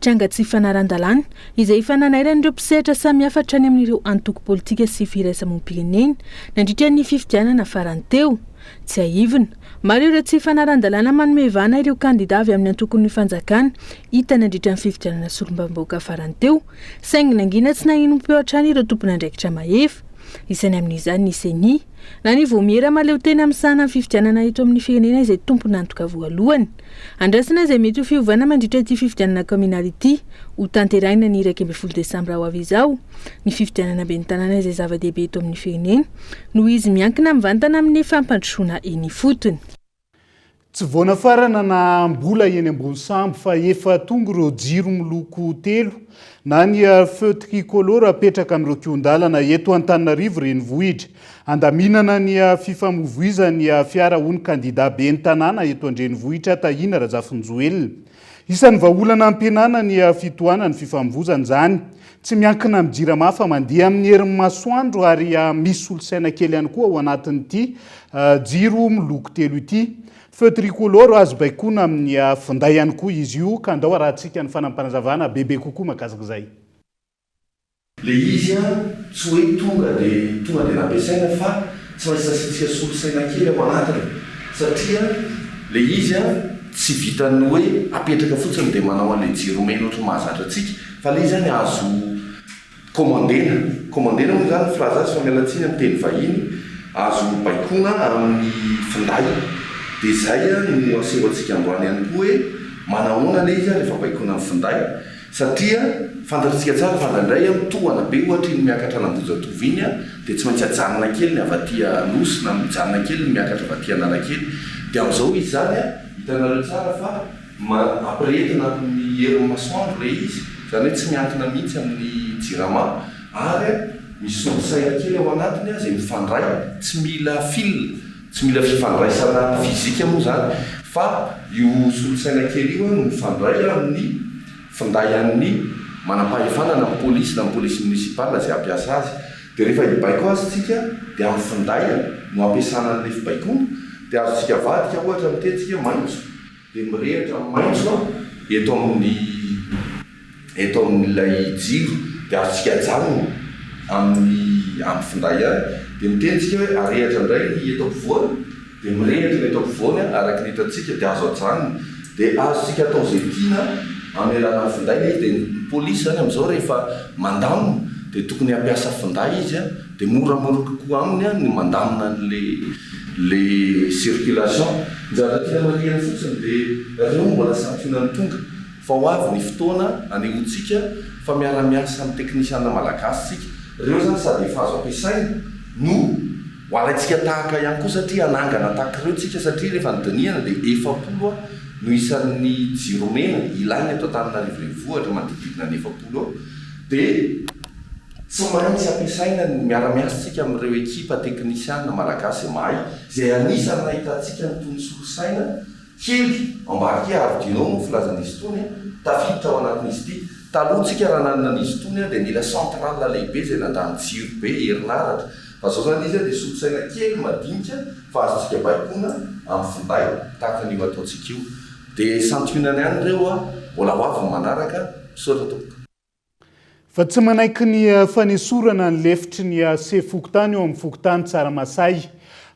Tranga tsy fanaran-dalàna izay fananairan'ireo mpisehatra samihafa hatrany amin'ireo antoko politika sy firaisamonim-pirenena nandritra ny fifidianana farany teo. Tsy aivina, maro ireo tsy fanaran-dalàna manome vana ireo kandida avy amin'ny antokony fanjakana hita nandritra ny fifidianana solombam-bahoaka farany teo, saingy nangina tsy nahinom-peo hatrany ireo tompon'andraikitra mahefa. Isany amin'izany ny seni na ny vomiera maleo tena misahana amin'ny fifidianana eto amin'ny firenena izay tompony antoka voalohany. Andrasana izay mety ho fiovana mandritra ity fifidianana kominaly ity ho tanterahina ny 12 Desambra ho avy izao. Ny fifidianana ben'ny tanàna izay zava-dehibe eto amin'ny firenena noho izy miankina mivantana amin'ny fampandrosoana eny fotony. Tsy voana farana na mbola eny ambony sambo fa efa tonga ireo jiro miloko 3 na ny feu Kolo apetraka amin'ireo kiondalana eto Antananarivo renivohitra. Andaminana ny fifamoivoizany fiara ho ny kandida ben'ny tanàna eto andrenivohitra Tahina Razafinjoelina. Isan'ny vahaolana ampianana ny fitohanana ny fifamoivoizana zany. Tsy miankina amin'ny jirama fa mandeha amin'ny herin'ny masoandro ary misy solosaina kely ihany koa ao anatin'ity jiro miloko 3 ity. Feu tricolore azo baikona amin'ny finday ihany koa izy io ka andao rahantsika ny fanampanazavana bebe kokoa makasika izay. Le izy tsy hoe tonga de nampiasaina fa tsy maintsy asiantsika solosaina kely ao anatiny satria le izy tsy vitany hoe apetraka fotsiny de manao an'le jiro mena ohatra mahazatra antsika fa le izy zany azo commandena moa zany filaza azy fa mialatsiny amin'ny teny vahiny, azo baikona amin'ny finday. De zay no aseho antsika androany ihany koa hoe manahoana le izy rehefa baikona amin'ny finday satria fantatritsika tsara fa ndraindray mitohana be ohatra iny miakatra an'Ambozatovo iny de tsy maintsy ajanona kely ny avaty Nosy na mijanona kely ny miakatra avaty Analakely. De amin'izao izy zany hitanareo tsara fa ampirehetina amin'ny herin'ny masoandro le izy, zany hoe tsy miankina mihitsy amin'ny jirama ary misy solosaina kely ao anatiny zay mifandray, tsy mila fil, tsy mila fifandraisana fizika moa zany fa io solosaina kely io no mifandray amin'ny finday amin'ny manam-pahefana na polisy na polisy municipale zay ampiasa azy. De rehefa hibaiko azy tsika de amin'ny finday no ampiasana an'le fibaikona de azontsika vadika ohatra mitetsika maitso de mirehitra maitso eto amin'ilay jiro de azontsika ajanona amin'ny finday any de mitetsika hoe arehatra indray ny eto ampovoany de mirehitra ny eto ampovoany araky ny hitantsika de azo ajanona de azontsika atao zay tiana amin'ny alana finday izy de ny polisy zany amin'izao rehefa mandamina de tokony ampiasa finday izy de moramora kokoa aminy ny mandamina le circulation. Nzara tiana marihana fotsiny de reo mbola santionany tonga fa ho avy ny fotoana anehoantsika fa miara-miasa amin'ny teknisiana malagasy tsika. Reo zany sady efa azo ampiasaina no ho alaitsika tahaka ihany koa satria anangana tahaka reo tsika satria rehefa nydiniana de 7 no isan'ny jiro mena ilaina eto Antananarivo renivohitra manodididina ny 7 de tsy maintsy ampiasaina miara-miasantsika amin'ireo ekipa teknisiana malagasy mahay zay anisany nahitantsika nytony solosaina kely ambariky ardino no filazan'izy itony tafiditra ao anatin'izy ity. Talohantsika raha nanana an'izy itony de mila centrale lehibe zay nandany jiro be herinaratra fa zao zany izy de solosaina kely madinika fa azontsika baikona amin'ny finday tahaka an'io ataontsika io de santionany ihany reo mbola ho avy manaraka misaotra tompoko. Fa tsy manaiky ny fanesorana ny lefitry ny sefokotany eo amin'ny fokotany Tsaramasay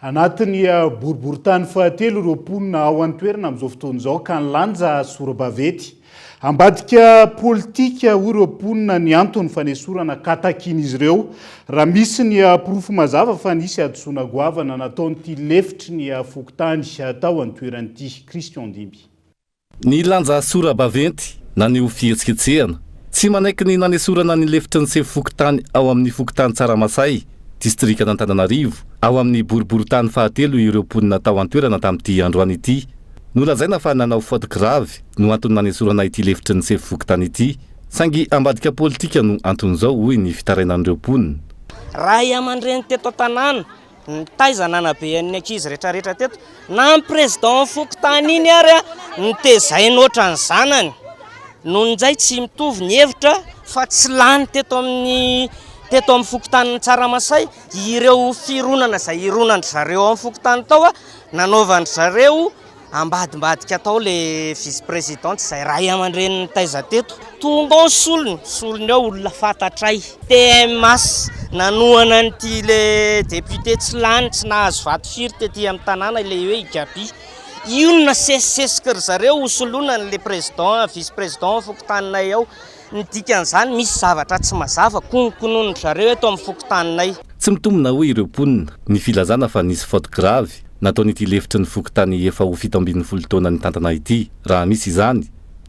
anatin'ny boriboritany fahatelo ireo mponina ao an-toerana amin'izao fotoana izao ka nilanja sora-bavety. Ambadika politika ho ireo mponina ny antony fanesorana katakin'izy ireo raha misy ny pirofo mazava fa nisy adosona goavana nataon'ity lefitry ny fokotany tao an-toeran'ity. Christian Dimby. Ny lanja sora-baventy na ny fihetsiketsehana tsy manaiky ny nanesorana ny lefitry ny sefokotany ao amin'ny fokotany Tsaramasay distrika d'Antananarivo ao amin'ny boriboritany fahatelo ireo mponina tao an-toerana tamin'ity androany ity. Nolazaina fa nanao faute grave no antony nanesorana ity lefitry ny sefokotany ity saingy ambadika politika no anton'izao hoy ny fitarainan'ireo mponina. Raha iamandreny teto tanàna nitaizanana be an'ny ankizy rehetrarehetra teto na ny président fokotany iny ary nitezainy oatra ny zanany nohon'izay tsy mitovy ny hevitra fa tsy lany teto amin'ny fokotany Tsaramasay ireo fironana izay ironandry zareo amin'ny fokotany tao nanaovandry zareo ambadimbadika tao le vice présidente izay ray aman-dreny nitaiza teto tonga ao solony ao olona fantatray TMS nanoana n'ity le député tsy lany tsy nahazo vato firy tety amin'ny tanàna le hoe Igaby io nasesesika ry zareo solonany le président vice président fokotaninay ao ny dikan'izany misy zavatra tsy mazava konokonon'ny zareo eto amin'ny fokotaninay tsy mitombona hoe ireo mponina ny filazana fa nisy faute grave nataon'ity lefitry ny fokotany efa ho 70 taona ny tantana ity raha misy izany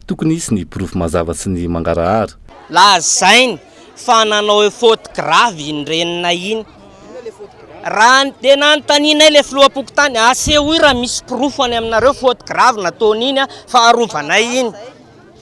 tokony isy ny profo mazava sy ny mangarahara lazainy fa nanao hoe faute grave iny renina iny raha tena anontanianay le filoham-pokotany asehoy raha misy profo any aminareo faute grave nataony iny faharovanay iny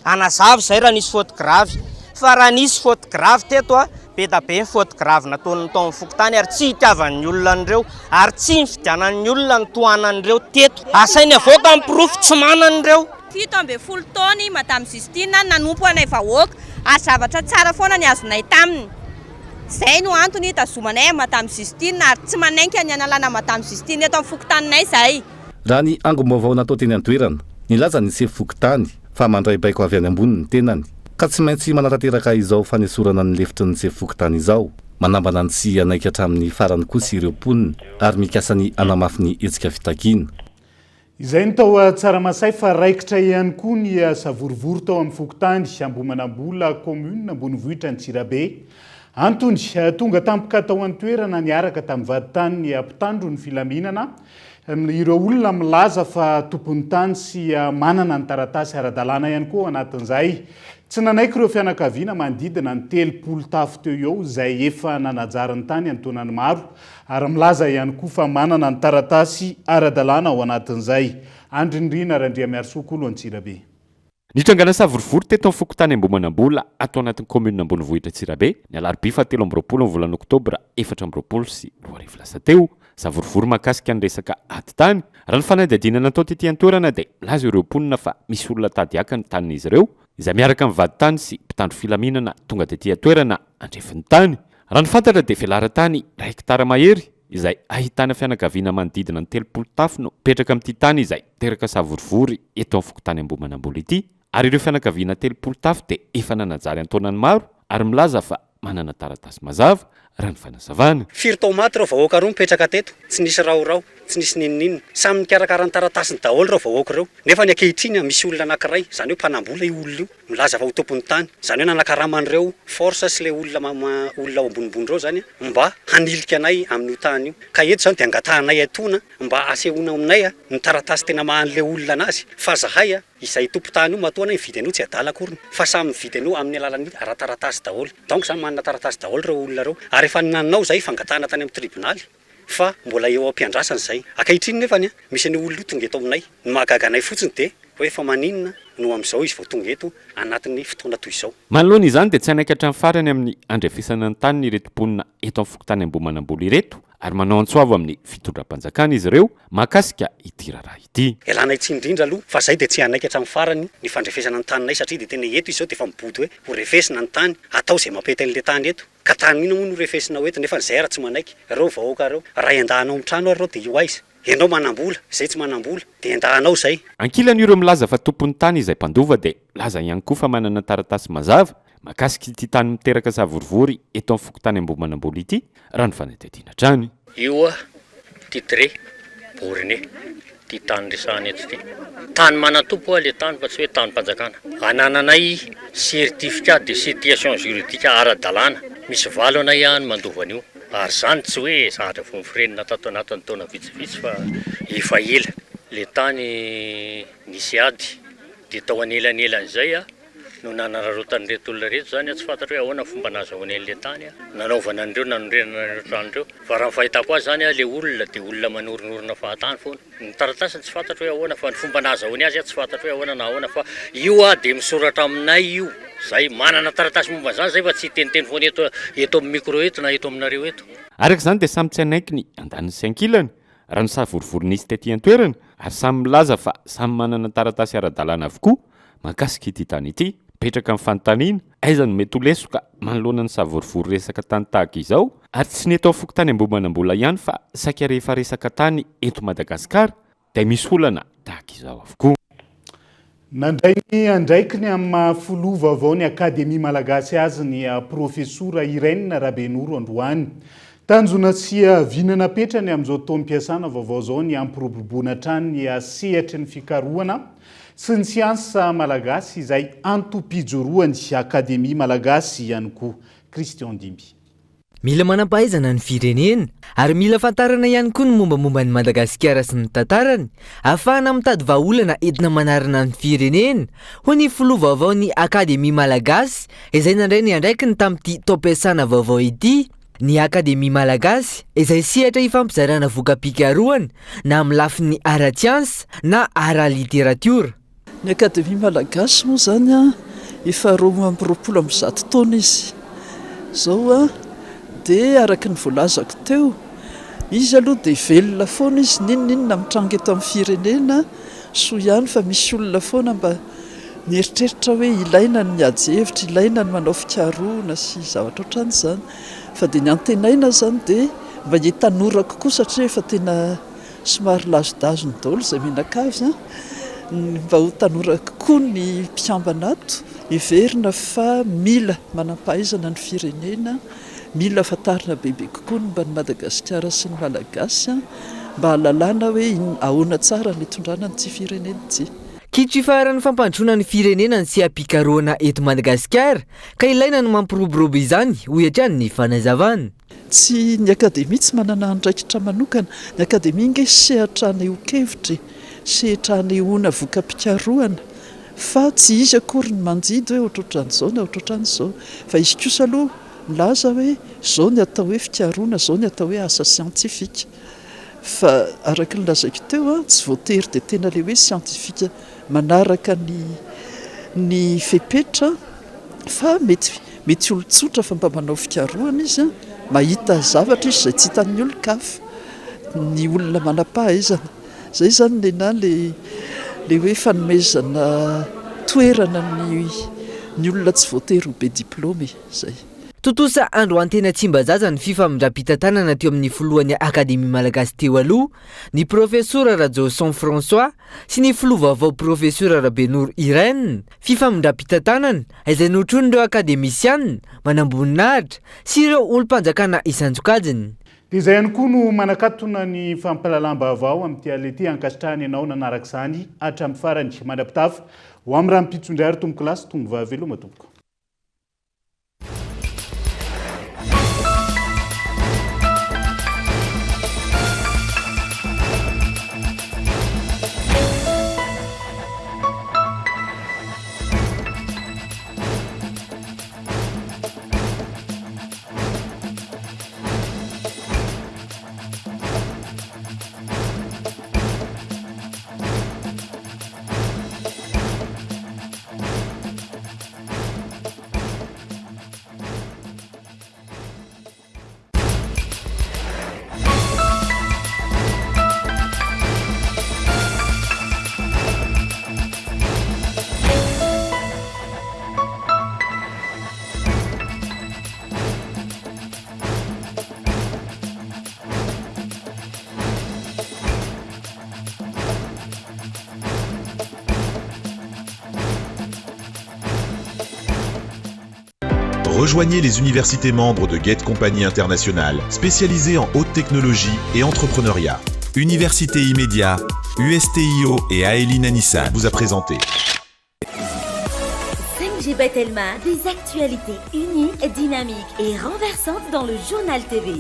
anazava zay raha nisy faute grave fa raha nisy faute grave teto be da be ny faute grave nataony taon'ny fokotany ary tsy hitiavan'ny olona an'ireo ary tsy nifidianan'ny olona ny tohanan'ireo teto asainy avoaka ny profo tsy manan'ireo 17 taony madame Justine nanompo anay vahoaka ary zavatra tsara foana ny azonay taminy zay no antony hitazomanay madame Justine ary tsy manaiky ny analana madame Justine eto amin'ny fokotaninay zay raha ny angom-baovao natao teny an-toerana nilaza ny sefy fokotany fa mandray baiko avy any ambony ny tenany ka tsy maintsy manatanteraka izao fanesorana ny lefitry ny sefy fokotany izao manambana ny tsy anaiky hatramin'ny farany kosa ireo mponina ary mikasa ny anamafy ny hetsika fitakiana izay ny tao Tsaramasay fa raikitra ihany koa ny savorivory tao amin'ny fokotany Ambomanambola commune ambonivohitra ny Tsirabe antony tonga tampoka tao an-toerana niaraka tamin'ny vaditany ny ampitandro ny filaminana ireo olona milaza fa tompony tany sy manana ny taratasy ara-dalàna ihany koa anatin'izay tsy nanaiky ireo fianakaviana manodidina ny 30 tafo teo eo izay efa nanajarany tany antonany maro ary milaza ihany koa fa manana ny taratasy ara-dalàna ao anatin'izay andrindrina Randriamiarisokolo Antsirabe Nitrangana savorivory teto amin'ny fokotany Ambomanambola ato anatin'ny commune ambonivohitra Tsirabe ny alarobia 17 ny volana Octobre 2024 sy 20 lasa teo savorivory makasika ny resaka ady tany raha ny fanadihadiana natao tetỳ an-toerana dia milaza ireo mponina fa misy olona tady aka ny tanin'izy ireo izay miaraka amin'ny vaditany sy mpitandro filaminana tonga tetỳ an-toerana andrefin'ny tany raha ny fantatra dia fialaran-tany 1 hektara mahery izay ahitana fianakaviana manodidina ny 30 tafo no mipetraka amin'ity tany izay teraka savorivory eto amin'ny fokotany Ambomanambola ity ary ireo fianakaviana 30 tafo dia efa nanajary antaonany maro ary milaza fa manana taratasy mazava raha ny fanazavana firy tao maty rao vahoaka reo mipetraka teto tsy nisy raorao tsy nisy nininina samy mikarakara ny taratasiny daholo rao vahoaka reo nefa ny ankehitriny misy olona anankiray zany hoe mpanambola io olona io milaza fa ho tompony tany zany hoe nanakaraman'ireo force sy le olona olona ambonimbony reo zany mba hanilika anay amin'io tany io ka eto zany dia angatahanay atona mba asehoana aminay ny taratasy tena mahan'le olona anazy fa zahay izay tompo tany io matoana mividy an'io tsy adala akoriny fa samy mividy an'io amin'ny alalan'ny ara-taratasy daholo donc zany manana taratasy daholo reo olona reo ary efa nanao zay fangatahana tany amin'ny tribonaly fa mbola eo am-piandrasany zay ankehitriny nefany misy any olona io tonga eto aminay ny mahagaga anay fotsiny dia hoe fa maninona no amin'izao izy vao tonga eto anatin'ny fotoana toy izao manoloana izany dia tsy anaiky hatramin'ny farany amin'ny andrefesana ny tany ny reto mponina eto amin'ny fokotany Ambomanambola ireto ary manao antsoavo amin'ny fitondram-panjakana izy ireo mahakasika ity raharaha ity elanay tsy indrindra aloha fa zay dia tsy anaiky hatramin'ny farany ny fandrefesana ny taninay satria dia tena eto izy zao dia efa mibody hoe ho refesina ny tany atao izay mampety an'ile tany eto ka tany ino moa no refesina ho eto nefa zay ara tsy manaiky reo vahoaka reo ray andahanao amin'ny trano ary reo dia io aiza ianao manambola zay tsy manambola dia andahanao zay ankilan'ireo milaza fa tompon'ny tany izay mpandova dia laza ihany koa fa manana taratasy mazava makasika ity tany miteraka savorivory eto amin'ny fokotany Ambomanambola ity raha ny fanadihadiana trany io titre borine ty tany resahany eto ty tany manatompo le tany fa tsy hoe tany mpanjakana anananay certificat de situation juridique ara-dalàna misy valo anay ihany mandova an'io ary zany tsy hoe sahatra vomifirenina tato anatin'ny taona vitsivitsy fa efa ela le tany nisy ady dia tao anelan'elan'izay no nanararotany reto olona reto zany tsy fantatra hoe ahoana fomba nazahoany an'le tany nanaovana an'ireo nanorenana tran'ireo fa raha fahitako azy zany le olona dia olona manorinorina fahatany foana ny taratasiny tsy fantatra hoe ahoana fa ny fomba nazahoany azy tsy fantatra hoe ahoana na ahoana fa io dia misoratra aminay io zay manana taratasy momba zany zay fa tsy teniteny foana eto amin'ny micro eto na eto aminareo eto araka izany dia samy tsy anaiky ny andaniny sy ankilany raha ny savorivory nisy tetỳ an-toerana ary samy milaza fa samy manana taratasy ara-dalàna avokoa mahakasika ity tany ity petraka amin'ny fanontaniana aiza no mety ho leso ka manoloana ny savorivory resaka tany tahaka izao ary tsy ny eto fokontany ambomanambola ihany fa saika rehefa resaka tany eto Madagasikara dia misy olana tahaka izao avokoa. Nandray ny andraikiny amin'ny filoha vaovao ny Akademia Malagasy azy ny profesora Irène Rabenoro androany. Tanjona sy vinana petrany amin'izao taom-piasana vaovao zao ny ampiroboroboana trany ny sehatry ny fikarohana sy ny siansa malagasy izay antopijoroany Akademia Malagasy ihany koa. Christian Dimby. Mila manampahaizana ny firenena ary mila fantarana ihany koa ny mombamomba ny Madagasikara sy ny tantarany ahafahana mitady vahaolana entina manarana ny firenena ho ny filoha vaovao ny Akademia Malagasy izay nandray ny andraikiny tamin'ity taom-piasana vaovao ity. Ny Akademia Malagasy izay sehatra hifampizarana voka-pikarohana na amin'ny lafiny ara-tsiansa na ara-literatiora. Ny Akademia Malagasy moa zany efa 20 taona izy zao dia araka ny voalazako teo izy aloha dia velona foana izy ninona mitranga eto amin'ny firenena soa ihany fa misy olona foana mba mieritreritra hoe ilaina ny miady hevitra, ilaina ny manao fikarohana sy zavatra ohatran'izany fa dia ny antenaina zany dia mba hitanora kokoa satria efa tena somary lazo-dazo ny daholo izay mianakavy mba ho tanora kokoa ny mpiambana ato heverina fa mila manam-pahaizana ny firenena, mila fatarina bebe kokoa mba ny Madagasikara sy ny Malagasy mba halalana hoe ahoana tsara ny itondrana n'ity firenena ity. Kitro ifaran'ny fampandroana ny firenena ny seha-pikarohana eto Madagasikara ka ilaina ny mampiroborobo izany ho hatrany ny fanazavana. Tsy ny Akademia tsy manana andraikitra manokana, ny Akademia inge sehatra aneho-kevitry, sehatra anehoana voka-pikarohana fa tsy izy akory ny manjidy hoe ohatrohatran'izao na ohatrohatran'izao fa izy kosa aloha milaza hoe zao ny atao hoe fikarohana, zao ny atao hoe asa siantifika fa araka ny lazaiko teo tsy voatery dia tena le hoe siantifika manaraka ny fepetra fa mety olon-tsotra fa mba manao fikarohana izy mahita zavatra izy izay tsy hitan'ny olon-kafa, ny olona manam-pahaizana zay zany le hoe fanomezana toerana ny olona tsy voatery ho be diplôme zay. Totosa andro antena Tsimbazaza ny fifamindram-pitantanana teo amin'ny filohan'ny Akademia Malagasy teo aloha ny profesora Radjoson François sy ny filoha vaovao profesora Rabenoro Irène fifamindram-pitantanana izay notron'ireo akademisiana manamboninahitra sy ireo olom-panjakana isanjokajiny. Dia izay ihany koa no manakatona ny fampalalam-baovao amin'ity alety ankasitrahany ianao nanaraka izany hatramin'ny farany mandrapitafa ho amin'ny raha mpitsondray ary tombo kilasy tombo vahaveloma tompoko. Rejoignez les universités membres de Get Compagnie Internationale, spécialisées en haute technologie et entrepreneuriat. Université Immédiat, USTIO et Aeline Nissan vous a présenté. 5G Batelma, des actualités unies, dynamiques et renversantes dans le journal TV.